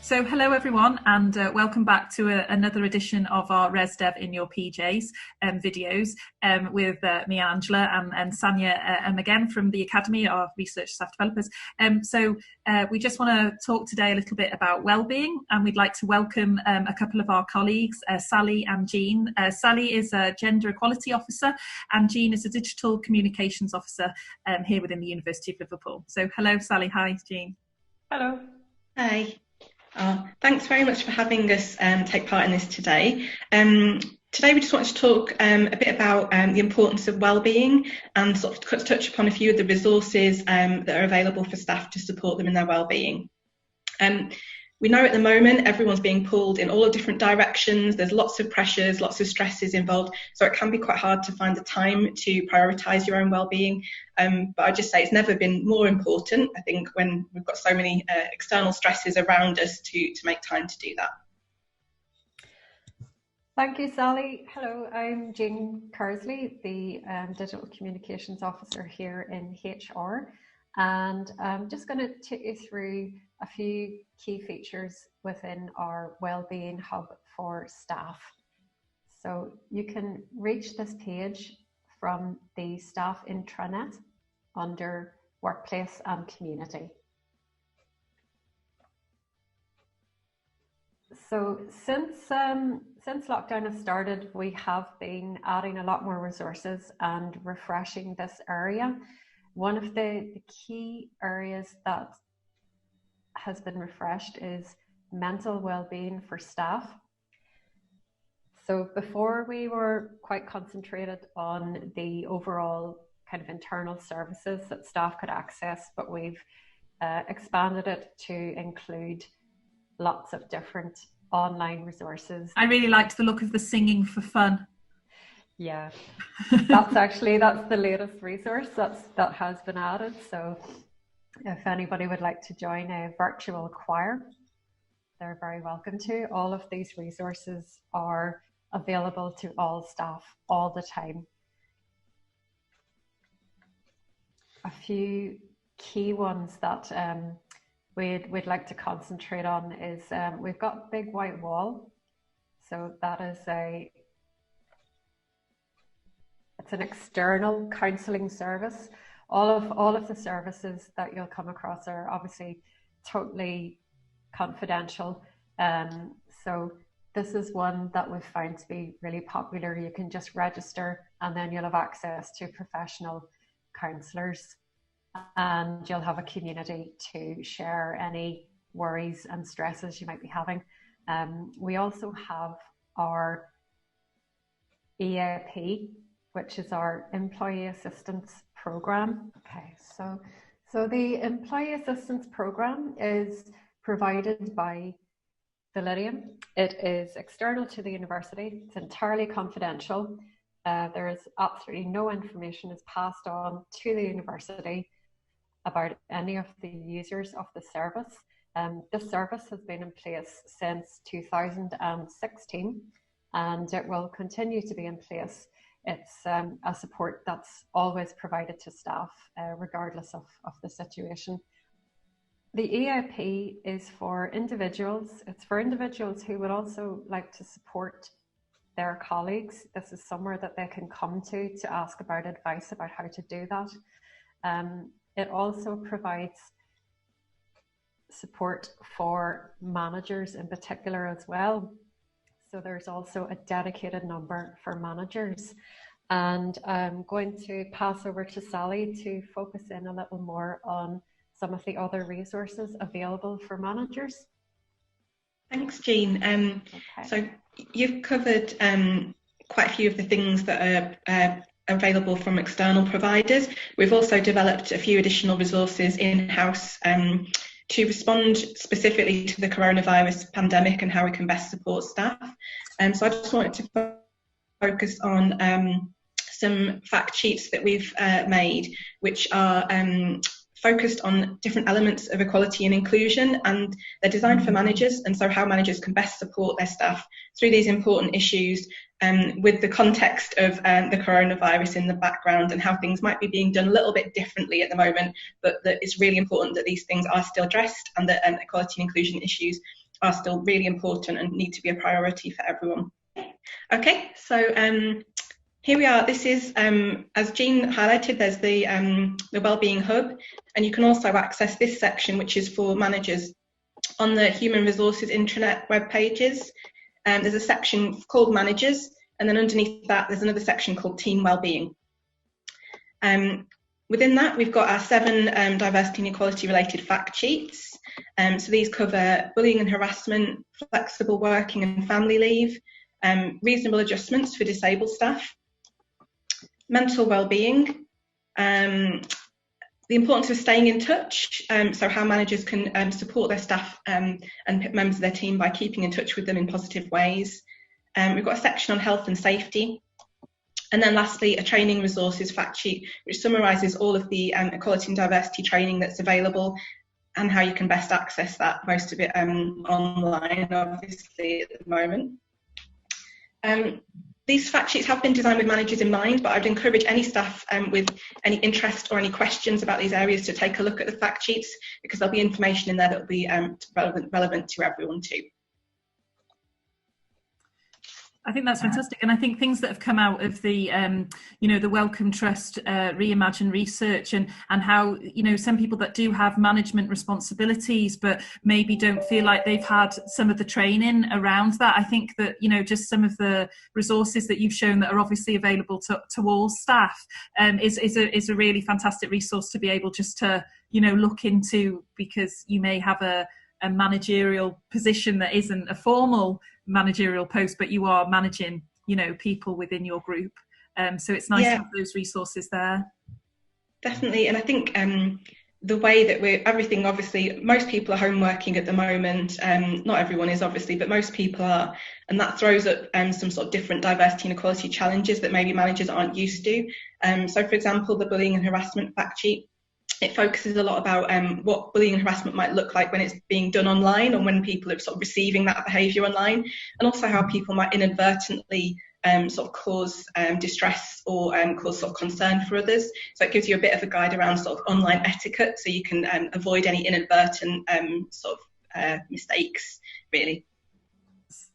So hello everyone, and welcome back to another edition of our ResDev in Your PJs videos with me, Angela, and Sanya again from the Academy, our research staff developers. So we just want to talk today a little bit about wellbeing, and we'd like to welcome a couple of our colleagues, Sally and Jean. Sally is a Gender Equality Officer, and Jean is a Digital Communications Officer here within the University of Liverpool. So hello Sally, hi Jean. Hello. Hi. Thanks very much for having us take part in this today. Today we just wanted to talk a bit about the importance of wellbeing and sort of touch upon a few of the resources that are available for staff to support them in their wellbeing. We know at the moment everyone's being pulled in all the different directions. There's lots of pressures, lots of stresses involved, so it can be quite hard to find the time to prioritise your own wellbeing. But I just say it's never been more important, I think, when we've got so many external stresses around us to make time to do that. Thank you, Sally. Hello, I'm Jean Kearsley, the Digital Communications Officer here in HR, and I'm just going to take you through a few key features within our Wellbeing Hub for staff. So you can reach this page from the staff intranet under Workplace and Community. So since lockdown has started, we have been adding a lot more resources and refreshing this area. One of the key areas that has been refreshed is mental well-being for staff. So before we were quite concentrated on the overall kind of internal services that staff could access, but we've expanded it to include lots of different online resources. I really liked the look of the singing for fun. Yeah, that's the latest resource that has been added. So if anybody would like to join a virtual choir, they're very welcome to. All of these resources are available to all staff all the time. A few key ones that we'd like to concentrate on is we've got Big White Wall. So that is it's an external counselling service. All of the services that you'll come across are obviously totally confidential. So this is one that we've found to be really popular. You can just register and then you'll have access to professional counsellors, and you'll have a community to share any worries and stresses you might be having. We also have our EAP, which is our Employee Assistance Program. Okay, so the Employee Assistance Program is provided by the Lydium. It is external to the university. It's entirely confidential. There is absolutely no information is passed on to the university about any of the users of the service. This service has been in place since 2016, and it will continue to be in place. It's a support that's always provided to staff, regardless of the situation. The EAP is for individuals. It's for individuals who would also like to support their colleagues. This is somewhere that they can come to ask about advice about how to do that. It also provides support for managers in particular as well. So there's also a dedicated number for managers. And I'm going to pass over to Sally to focus in a little more on some of the other resources available for managers. Thanks, Jean. Okay. So you've covered quite a few of the things that are available from external providers. We've also developed a few additional resources in-house to respond specifically to the coronavirus pandemic and how we can best support staff. So I just wanted to focus on some fact sheets that we've made, which are focused on different elements of equality and inclusion, and they're designed for managers, and so how managers can best support their staff through these important issues with the context of the coronavirus in the background and how things might be being done a little bit differently at the moment, but that it's really important that these things are still addressed and that equality and inclusion issues are still really important and need to be a priority for everyone. Okay, so here we are. This is, as Jean highlighted, there's the Wellbeing Hub, and you can also access this section, which is for managers, on the Human Resources intranet web pages. There's a section called Managers, and then underneath that there's another section called Team Wellbeing. Within that we've got our 7 diversity and equality related fact sheets. So these cover bullying and harassment, flexible working and family leave, reasonable adjustments for disabled staff, mental wellbeing, the importance of staying in touch, so how managers can support their staff and members of their team by keeping in touch with them in positive ways. We've got a section on health and safety. And then lastly, a training resources fact sheet, which summarises all of the equality and diversity training that's available and how you can best access that, most of it online, obviously, at the moment. These fact sheets have been designed with managers in mind, but I'd encourage any staff with any interest or any questions about these areas to take a look at the fact sheets, because there'll be information in there that will be relevant to everyone too. I think that's fantastic, and I think things that have come out of the, the Wellcome Trust Reimagine research, and how, some people that do have management responsibilities but maybe don't feel like they've had some of the training around that. I think that, just some of the resources that you've shown that are obviously available to all staff is a really fantastic resource to be able just to, look into, because you may have a managerial position that isn't a formal managerial post, but you are managing, people within your group. So it's nice to have those resources there. Definitely. And I think the way that everything, obviously, most people are home working at the moment. Not everyone is, obviously, but most people are. And that throws up some sort of different diversity and equality challenges that maybe managers aren't used to. So, for example, the bullying and harassment fact sheet, it focuses a lot about what bullying and harassment might look like when it's being done online, and when people are sort of receiving that behaviour online, and also how people might inadvertently sort of cause distress or cause sort of concern for others. So it gives you a bit of a guide around sort of online etiquette, so you can avoid any inadvertent sort of mistakes, really.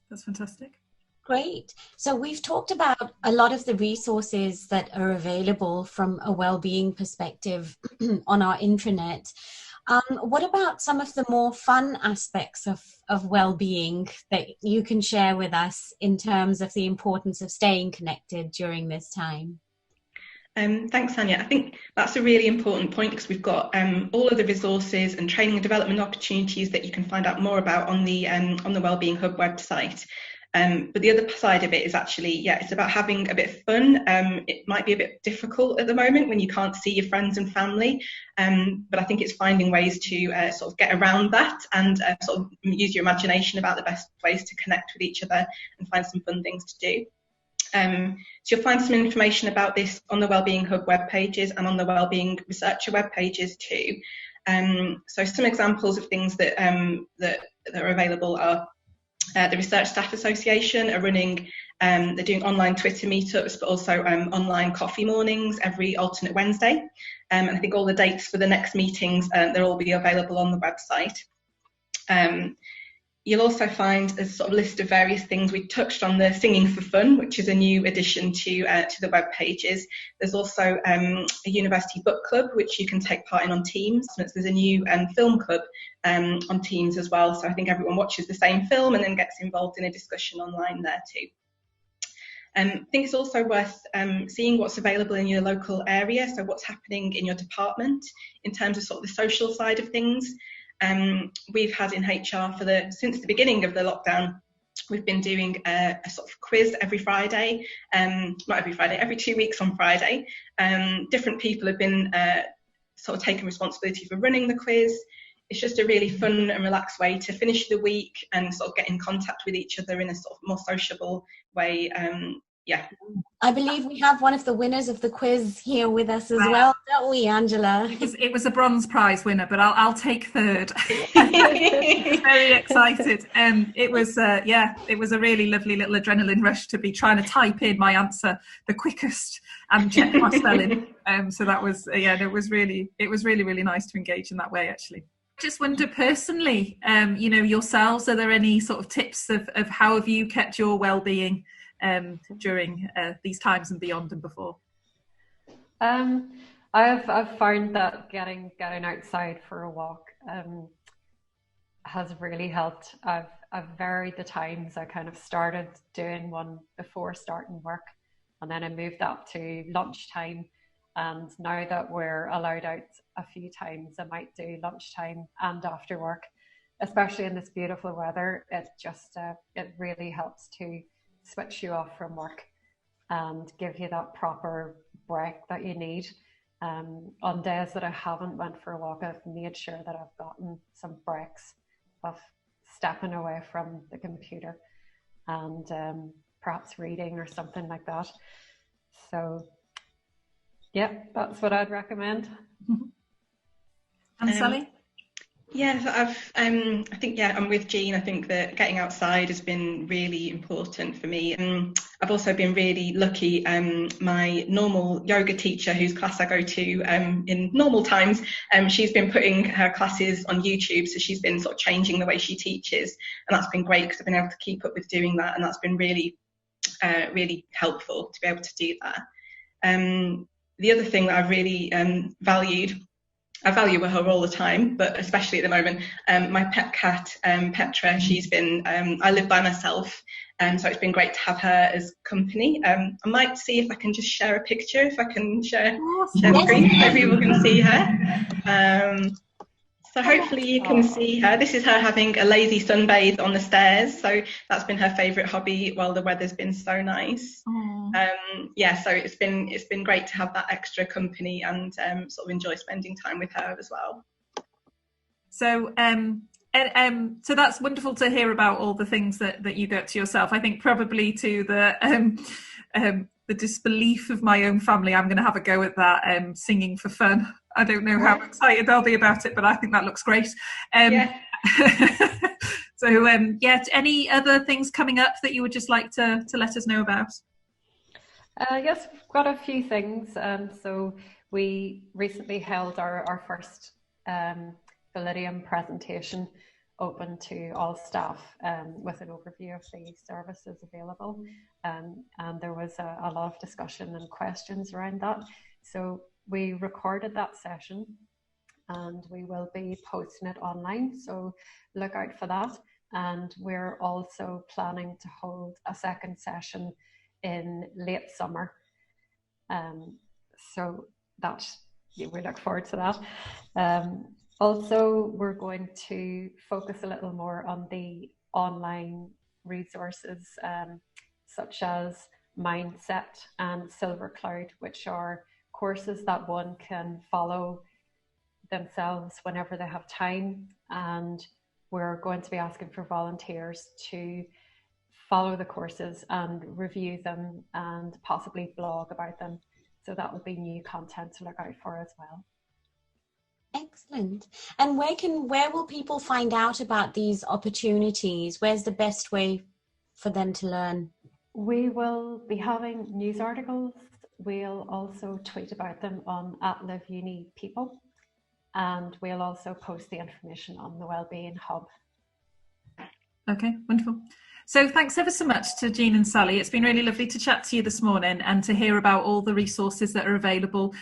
That's fantastic. Great. So we've talked about a lot of the resources that are available from a well-being perspective on our intranet. What about some of the more fun aspects of well-being that you can share with us in terms of the importance of staying connected during this time? Thanks, Anya. I think that's a really important point, because we've got all of the resources and training and development opportunities that you can find out more about on the Wellbeing Hub website. But the other side of it is actually, it's about having a bit of fun. It might be a bit difficult at the moment when you can't see your friends and family, but I think it's finding ways to sort of get around that and sort of use your imagination about the best ways to connect with each other and find some fun things to do. So you'll find some information about this on the Wellbeing Hub web pages and on the Wellbeing Researcher web pages too. So some examples of things that are available are the Research Staff Association are running, they're doing online Twitter meetups, but also online coffee mornings every alternate Wednesday. And I think all the dates for the next meetings, they'll all be available on the website. You'll also find a sort of list of various things. We touched on the Singing for Fun, which is a new addition to the web pages. There's also a university book club, which you can take part in on Teams. There's a new film club on Teams as well. So I think everyone watches the same film and then gets involved in a discussion online there too. I think it's also worth seeing what's available in your local area. So what's happening in your department in terms of sort of the social side of things. We've had in HR since the beginning of the lockdown, we've been doing a sort of quiz every Friday, not every Friday, every 2 weeks on Friday. Different people have been sort of taking responsibility for running the quiz. It's just a really fun and relaxed way to finish the week and sort of get in contact with each other in a sort of more sociable way yeah. I believe we have one of the winners of the quiz here with us as well, don't we, Angela? It was a bronze prize winner, but I'll take third. Very excited. It was a really lovely little adrenaline rush to be trying to type in my answer the quickest and check my spelling. So that was it was really nice to engage in that way, actually. Just wonder personally, yourselves, are there any sort of tips of how have you kept your well-being during these times and beyond and before? I've found that getting outside for a walk has really helped. I've varied the times. I kind of started doing one before starting work, and then I moved up to lunchtime. And now that we're allowed out a few times, I might do lunchtime and after work, especially in this beautiful weather. It just it really helps to switch you off from work and give you that proper break that you need. On days that I haven't went for a walk, I've made sure that I've gotten some breaks of stepping away from the computer and perhaps reading or something like that. So yeah, that's what I'd recommend. And Sally? Yeah, I think I'm with Jean. I think that getting outside has been really important for me. I've also been really lucky. My normal yoga teacher, whose class I go to in normal times, she's been putting her classes on YouTube, so she's been sort of changing the way she teaches, and that's been great because I've been able to keep up with doing that, and that's been really, really helpful to be able to do that. The other thing that I've really valued, I value her all the time, but especially at the moment, my pet cat, Petra, she's been, I live by myself, so it's been great to have her as company. I might see if I can just share a picture, if I can share screen, so people can see her. So hopefully you can see her. This is her having a lazy sunbathe on the stairs, so that's been her favourite hobby while the weather's been so nice. So it's been great to have that extra company and sort of enjoy spending time with her as well. So so that's wonderful to hear about all the things that you get to yourself. I think probably to the disbelief of my own family, I'm going to have a go at that singing for fun. I don't know how excited they'll be about it, but I think that looks great. So any other things coming up that you would just like to let us know about? Yes, we've got a few things. So we recently held our first Validium presentation open to all staff with an overview of the services available. And there was a lot of discussion and questions around that. So we recorded that session and we will be posting it online. So look out for that. And we're also planning to hold a second session in late summer. So that we look forward to that. Also, we're going to focus a little more on the online resources such as Mindset and Silver Cloud, which are courses that one can follow themselves whenever they have time. And we're going to be asking for volunteers to follow the courses and review them and possibly blog about them. So that will be new content to look out for as well. Excellent. And where will people find out about these opportunities? Where's the best way for them to learn? We will be having news articles. We'll also tweet about them on @LiveUniPeople, and we'll also post the information on the Wellbeing Hub. Okay, wonderful. So thanks ever so much to Jean and Sally. It's been really lovely to chat to you this morning and to hear about all the resources that are available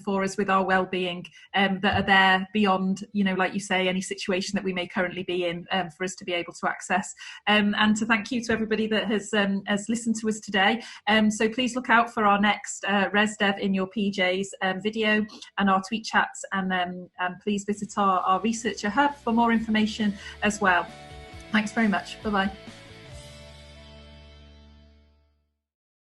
for us with our wellbeing that are there beyond, like you say, any situation that we may currently be in for us to be able to access. And to thank you to everybody that has listened to us today. So please look out for our next ResDev in Your PJs video and our tweet chats, and please visit our Researcher Hub for more information as well. Thanks very much. Bye-bye.